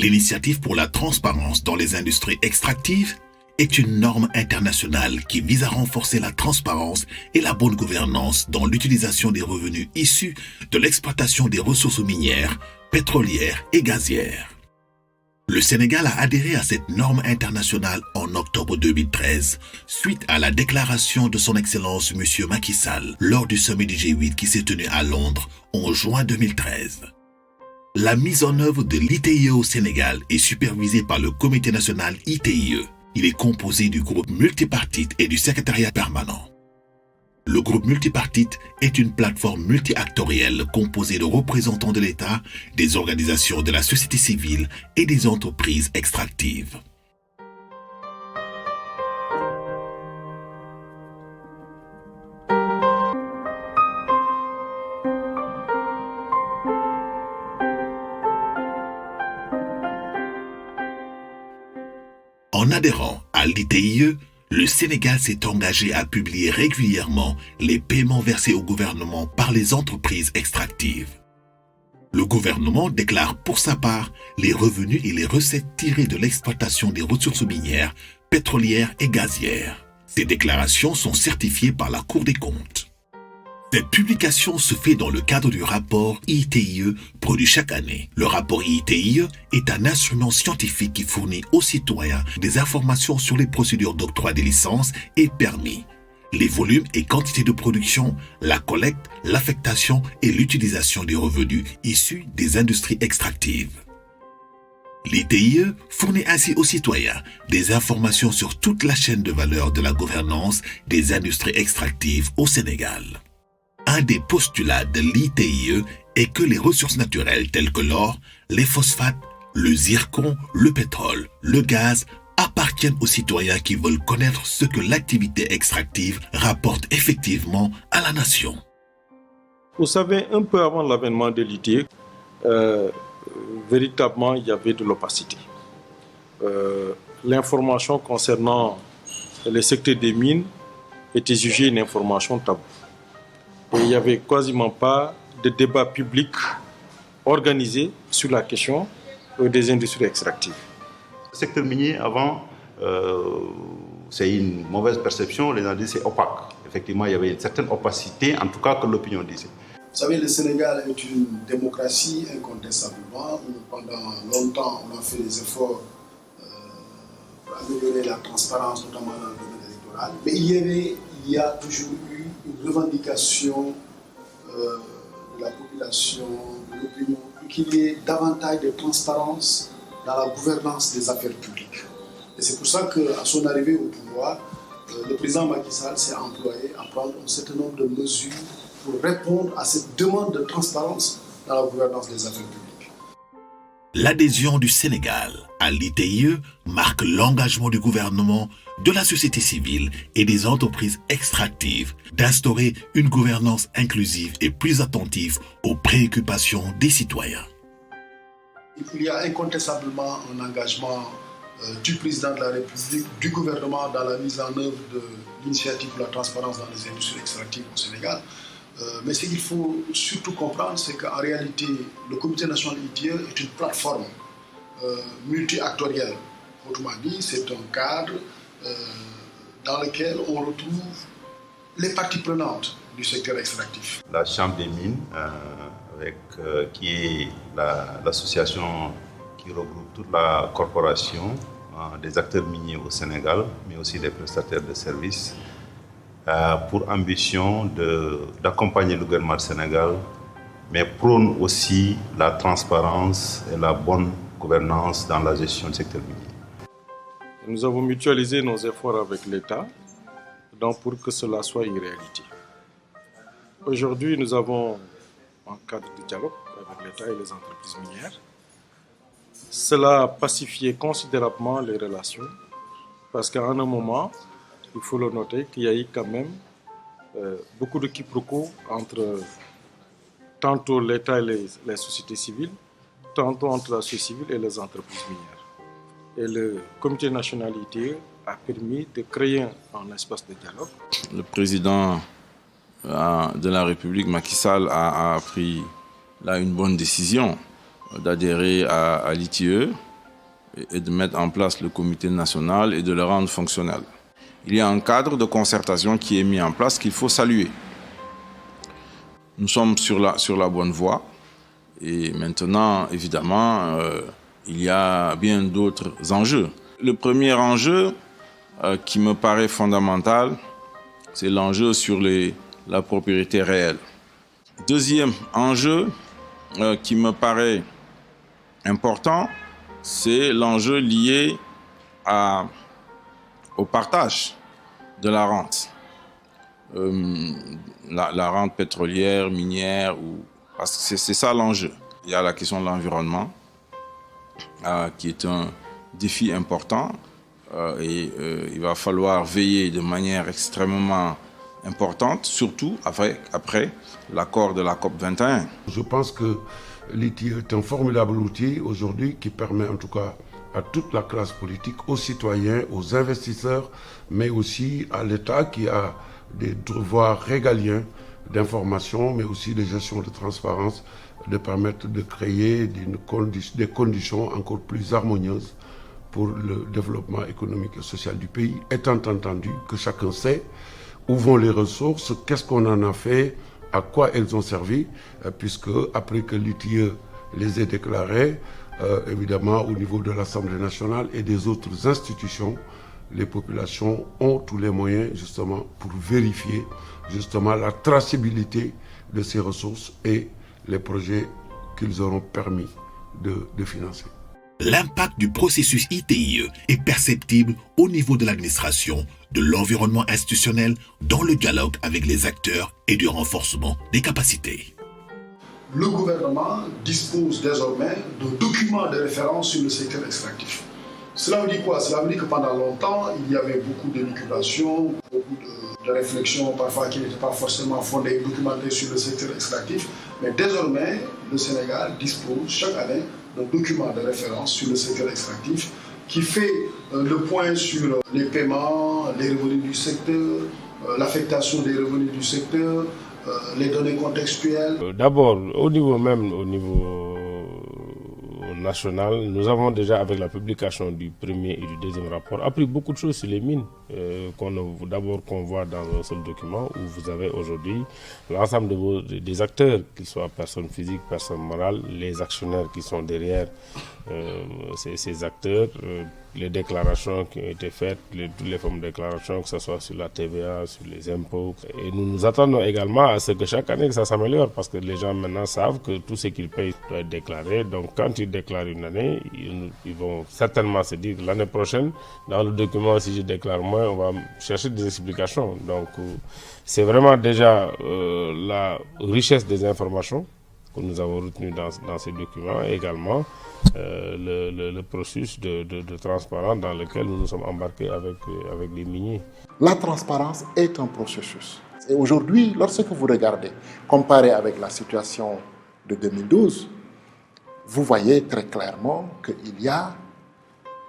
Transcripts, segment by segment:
L'initiative pour la transparence dans les industries extractives est une norme internationale qui vise à renforcer la transparence et la bonne gouvernance dans l'utilisation des revenus issus de l'exploitation des ressources minières, pétrolières et gazières. Le Sénégal a adhéré à cette norme internationale en octobre 2013, suite à la déclaration de son Excellence M. Macky Sall lors du sommet du G8 qui s'est tenu à Londres en juin 2013. La mise en œuvre de l'ITIE au Sénégal est supervisée par le Comité national ITIE. Il est composé du groupe multipartite et du secrétariat permanent. Le groupe multipartite est une plateforme multi-actorielle composée de représentants de l'État, des organisations de la société civile et des entreprises extractives. En adhérant à l'ITIE, le Sénégal s'est engagé à publier régulièrement les paiements versés au gouvernement par les entreprises extractives. Le gouvernement déclare pour sa part les revenus et les recettes tirées de l'exploitation des ressources minières, pétrolières et gazières. Ces déclarations sont certifiées par la Cour des comptes. Cette publication se fait dans le cadre du rapport ITIE produit chaque année. Le rapport ITIE est un instrument scientifique qui fournit aux citoyens des informations sur les procédures d'octroi des licences et permis, les volumes et quantités de production, la collecte, l'affectation et l'utilisation des revenus issus des industries extractives. L'ITIE fournit ainsi aux citoyens des informations sur toute la chaîne de valeur de la gouvernance des industries extractives au Sénégal. Un des postulats de l'ITIE est que les ressources naturelles telles que l'or, les phosphates, le zircon, le pétrole, le gaz appartiennent aux citoyens qui veulent connaître ce que l'activité extractive rapporte effectivement à la nation. Vous savez, un peu avant l'avènement de l'ITIE, véritablement, il y avait de l'opacité. L'information concernant les secteurs des mines était jugée une information taboue. Et il n'y avait quasiment pas de débat public organisé sur la question des industries extractives. Le secteur minier, avant, c'est une mauvaise perception, les gens disent c'est opaque. Effectivement, il y avait une certaine opacité, en tout cas que l'opinion disait. Vous savez, le Sénégal est une démocratie incontestablement. Pendant longtemps, on a fait des efforts pour améliorer la transparence, notamment dans le domaine électoral. Mais il y a toujours eu une revendication de la population, de l'opinion, qu'il y ait davantage de transparence dans la gouvernance des affaires publiques. Et c'est pour ça qu'à son arrivée au pouvoir, le président Macky Sall s'est employé à prendre un certain nombre de mesures pour répondre à cette demande de transparence dans la gouvernance des affaires publiques. L'adhésion du Sénégal à l'ITIE marque l'engagement du gouvernement, de la société civile et des entreprises extractives d'instaurer une gouvernance inclusive et plus attentive aux préoccupations des citoyens. Il y a incontestablement un engagement du président de la République, du gouvernement dans la mise en œuvre de l'initiative pour la transparence dans les industries extractives au Sénégal. Mais ce qu'il faut surtout comprendre, c'est qu'en réalité, le Comité national ITIE est une plateforme multi-actorielle. Autrement dit, c'est un cadre dans lequel on retrouve les parties prenantes du secteur extractif. La Chambre des mines, qui est l'association qui regroupe toute la corporation des acteurs miniers au Sénégal, mais aussi des prestataires de services, pour ambition d'accompagner le gouvernement du Sénégal, mais prône aussi la transparence et la bonne gouvernance dans la gestion du secteur minier. Nous avons mutualisé nos efforts avec l'État pour que cela soit une réalité. Aujourd'hui, nous avons un cadre de dialogue avec l'État et les entreprises minières. Cela a pacifié considérablement les relations parce qu'à un moment, il faut le noter qu'il y a eu quand même beaucoup de quiproquos entre tantôt l'État et les sociétés civiles, tantôt entre la société civile et les entreprises minières. Et le Comité national ITIE a permis de créer un espace de dialogue. Le président de la République, Macky Sall, a pris là une bonne décision d'adhérer à l'ITIE et de mettre en place le comité national et de le rendre fonctionnel. Il y a un cadre de concertation qui est mis en place qu'il faut saluer. Nous sommes sur la bonne voie et maintenant, évidemment, il y a bien d'autres enjeux. Le premier enjeu qui me paraît fondamental, c'est l'enjeu sur la propriété réelle. Deuxième enjeu qui me paraît important, c'est l'enjeu lié au partage de la rente. La rente pétrolière, minière, parce que c'est ça l'enjeu. Il y a la question de l'environnement, qui est un défi important, et il va falloir veiller de manière extrêmement importante, surtout après l'accord de la COP21. Je pense que l'ITIE est un formidable outil aujourd'hui qui permet en tout cas à toute la classe politique, aux citoyens, aux investisseurs, mais aussi à l'État qui a des devoirs régaliens d'information, mais aussi de gestion de transparence, de permettre de créer des conditions encore plus harmonieuses pour le développement économique et social du pays, étant entendu que chacun sait où vont les ressources, qu'est-ce qu'on en a fait, à quoi elles ont servi, puisque après que l'ITIE les ait déclarées, évidemment au niveau de l'Assemblée nationale et des autres institutions, les populations ont tous les moyens justement pour vérifier justement la traçabilité de ces ressources et les projets qu'ils auront permis de financer. L'impact du processus ITIE est perceptible au niveau de l'administration, de l'environnement institutionnel, dans le dialogue avec les acteurs et du renforcement des capacités. Le gouvernement dispose désormais d'un document de référence sur le secteur extractif. Cela veut dire quoi? Cela veut dire que pendant longtemps, il y avait beaucoup d'élucubrations, beaucoup de réflexions parfois qui n'étaient pas forcément fondées et documentées sur le secteur extractif. Mais désormais, le Sénégal dispose chaque année d'un document de référence sur le secteur extractif qui fait le point sur les paiements, les revenus du secteur, l'affectation des revenus du secteur, les données contextuelles. D'abord, au niveau national, nous avons déjà, avec la publication du premier et du deuxième rapport, appris beaucoup de choses sur les mines, qu'on voit dans un seul document, où vous avez aujourd'hui l'ensemble des acteurs, qu'ils soient personnes physiques, personnes morales, les actionnaires qui sont derrière ces acteurs, les déclarations qui ont été faites, toutes les formes de déclarations, que ce soit sur la TVA, sur les impôts. Et nous nous attendons également à ce que chaque année que ça s'améliore, parce que les gens maintenant savent que tout ce qu'ils payent doit être déclaré. Donc quand ils déclarent une année, ils vont certainement se dire que l'année prochaine, dans le document, si je déclare moins, on va chercher des explications. Donc c'est vraiment déjà la richesse des informations que nous avons retenues dans ces documents, et également le processus de transparence dans lequel nous nous sommes embarqués avec les miniers. La transparence est un processus. Et aujourd'hui, lorsque vous regardez, comparé avec la situation de 2012, vous voyez très clairement qu'il y a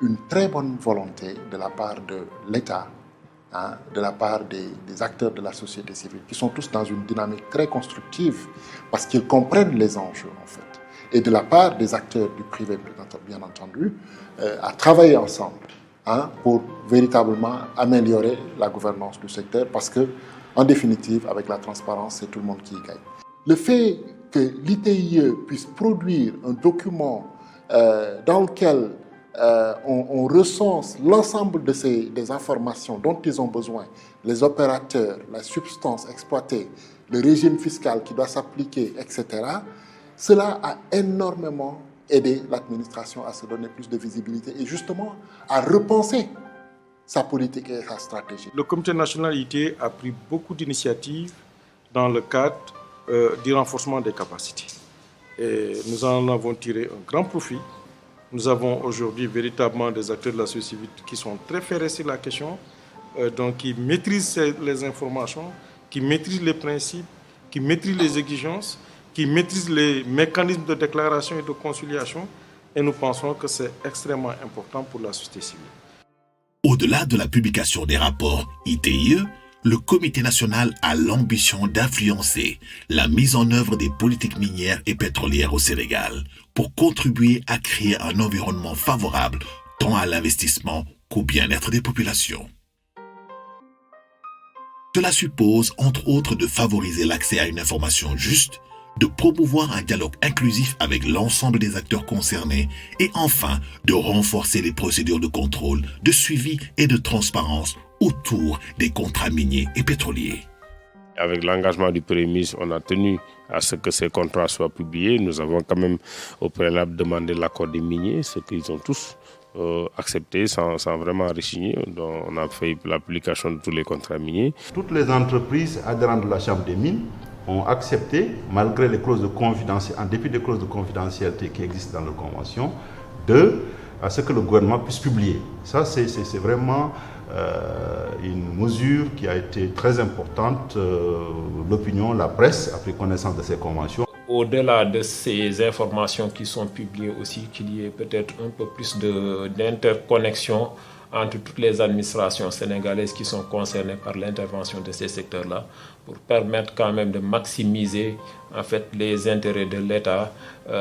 une très bonne volonté de la part de l'État, de la part des acteurs de la société civile, qui sont tous dans une dynamique très constructive, parce qu'ils comprennent les enjeux, en fait. Et de la part des acteurs du privé, bien entendu, à travailler ensemble pour véritablement améliorer la gouvernance du secteur, parce que, en définitive, avec la transparence, c'est tout le monde qui y gagne. Le fait que l'ITIE puisse produire un document dans lequel on recense l'ensemble des informations dont ils ont besoin, les opérateurs, la substance exploitée, le régime fiscal qui doit s'appliquer, etc., cela a énormément aidé l'administration à se donner plus de visibilité et justement à repenser sa politique et sa stratégie. Le comité national ITIE a pris beaucoup d'initiatives dans le cadre du renforcement des capacités. Et nous en avons tiré un grand profit. Nous avons aujourd'hui véritablement des acteurs de la société civile qui sont très ferrés sur la question, donc qui maîtrisent les informations, qui maîtrisent les principes, qui maîtrisent les exigences, qui maîtrisent les mécanismes de déclaration et de conciliation. Et nous pensons que c'est extrêmement important pour la société civile. Au-delà de la publication des rapports ITIE, le Comité national a l'ambition d'influencer la mise en œuvre des politiques minières et pétrolières au Sénégal pour contribuer à créer un environnement favorable tant à l'investissement qu'au bien-être des populations. Cela suppose, entre autres, de favoriser l'accès à une information juste, de promouvoir un dialogue inclusif avec l'ensemble des acteurs concernés et enfin de renforcer les procédures de contrôle, de suivi et de transparence autour des contrats miniers et pétroliers. Avec l'engagement du Premier ministre, on a tenu à ce que ces contrats soient publiés. Nous avons quand même au préalable demandé l'accord des miniers, ce qu'ils ont tous accepté sans vraiment rechigner. Donc, on a fait la publication de tous les contrats miniers. Toutes les entreprises adhérentes de la Chambre des mines ont accepté, malgré les clauses de confidentialité, en dépit des clauses de confidentialité qui existent dans la convention, à ce que le gouvernement puisse publier. Ça, c'est vraiment une mesure qui a été très importante. L'opinion, la presse a pris connaissance de ces conventions. Au-delà de ces informations qui sont publiées aussi, qu'il y ait peut-être un peu plus d'interconnexion entre toutes les administrations sénégalaises qui sont concernées par l'intervention de ces secteurs-là, pour permettre quand même de maximiser en fait les intérêts de l'État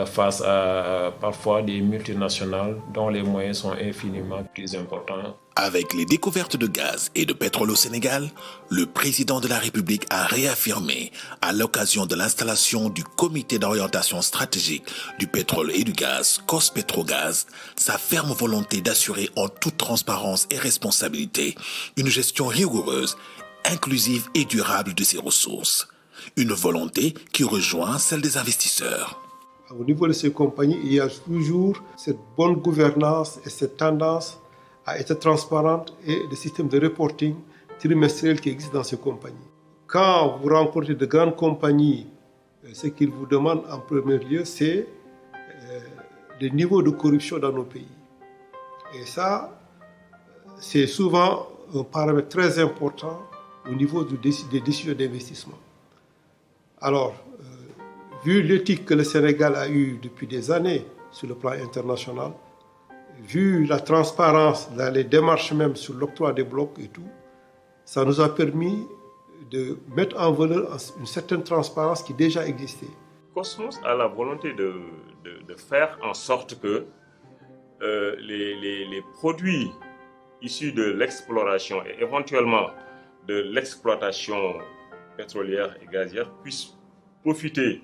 face à parfois des multinationales dont les moyens sont infiniment plus importants. Avec les découvertes de gaz et de pétrole au Sénégal, le président de la République a réaffirmé, à l'occasion de l'installation du Comité d'orientation stratégique du pétrole et du gaz, COS-Pétrogaz, sa ferme volonté d'assurer en toute transparence et responsabilité une gestion rigoureuse, inclusive et durable de ses ressources. Une volonté qui rejoint celle des investisseurs. Au niveau de ces compagnies, il y a toujours cette bonne gouvernance et cette tendance à être transparente et le système de reporting trimestriel qui existe dans ces compagnies. Quand vous rencontrez de grandes compagnies, ce qu'ils vous demandent en premier lieu, c'est le niveau de corruption dans nos pays. Et ça, c'est souvent un paramètre très important au niveau des décisions d'investissement. Alors, vu l'éthique que le Sénégal a eue depuis des années sur le plan international, vu la transparence dans les démarches même sur l'octroi des blocs et tout, ça nous a permis de mettre en valeur une certaine transparence qui déjà existait. Cosmos a la volonté de faire en sorte que les produits issus de l'exploration et éventuellement de l'exploitation pétrolière et gazière puissent profiter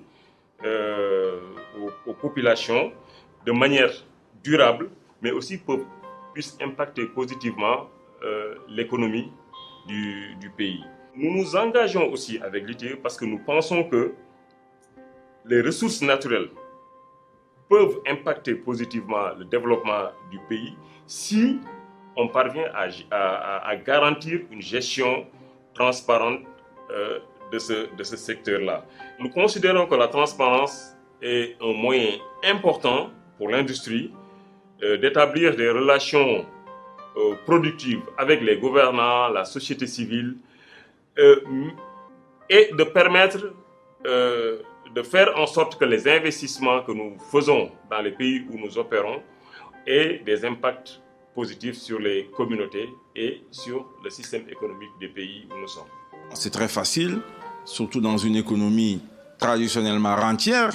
aux populations de manière durable, mais aussi puissent impacter positivement l'économie du pays. Nous nous engageons aussi avec l'ITIE parce que nous pensons que les ressources naturelles peuvent impacter positivement le développement du pays si on parvient à garantir une gestion transparente de ce secteur-là. Nous considérons que la transparence est un moyen important pour l'industrie d'établir des relations productives avec les gouvernants, la société civile et de permettre de faire en sorte que les investissements que nous faisons dans les pays où nous opérons aient des impacts positifs sur les communautés et sur le système économique des pays où nous sommes. C'est très facile, surtout dans une économie traditionnellement rentière,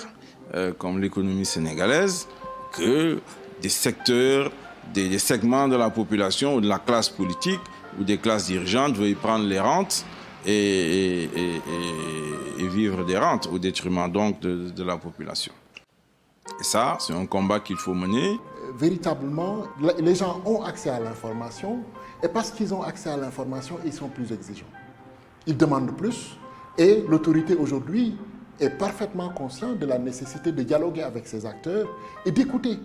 comme l'économie sénégalaise, que des secteurs, des segments de la population ou de la classe politique ou des classes dirigeantes veuillent prendre les rentes et vivre des rentes au détriment donc de la population. Et ça, c'est un combat qu'il faut mener. Véritablement, les gens ont accès à l'information et parce qu'ils ont accès à l'information, ils sont plus exigeants. Ils demandent plus et l'autorité aujourd'hui est parfaitement consciente de la nécessité de dialoguer avec ces acteurs et d'écouter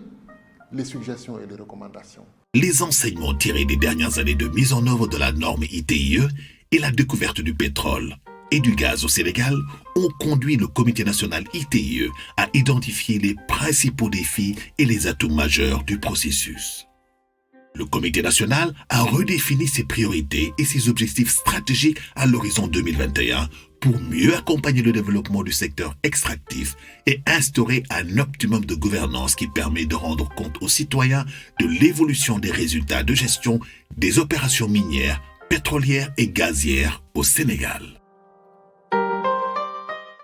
les suggestions et les recommandations. Les enseignements tirés des dernières années de mise en œuvre de la norme ITIE et la découverte du pétrole et du gaz au Sénégal ont conduit le Comité national ITIE à identifier les principaux défis et les atouts majeurs du processus. Le Comité national a redéfini ses priorités et ses objectifs stratégiques à l'horizon 2021 pour mieux accompagner le développement du secteur extractif et instaurer un optimum de gouvernance qui permet de rendre compte aux citoyens de l'évolution des résultats de gestion des opérations minières pétrolière et gazière au Sénégal.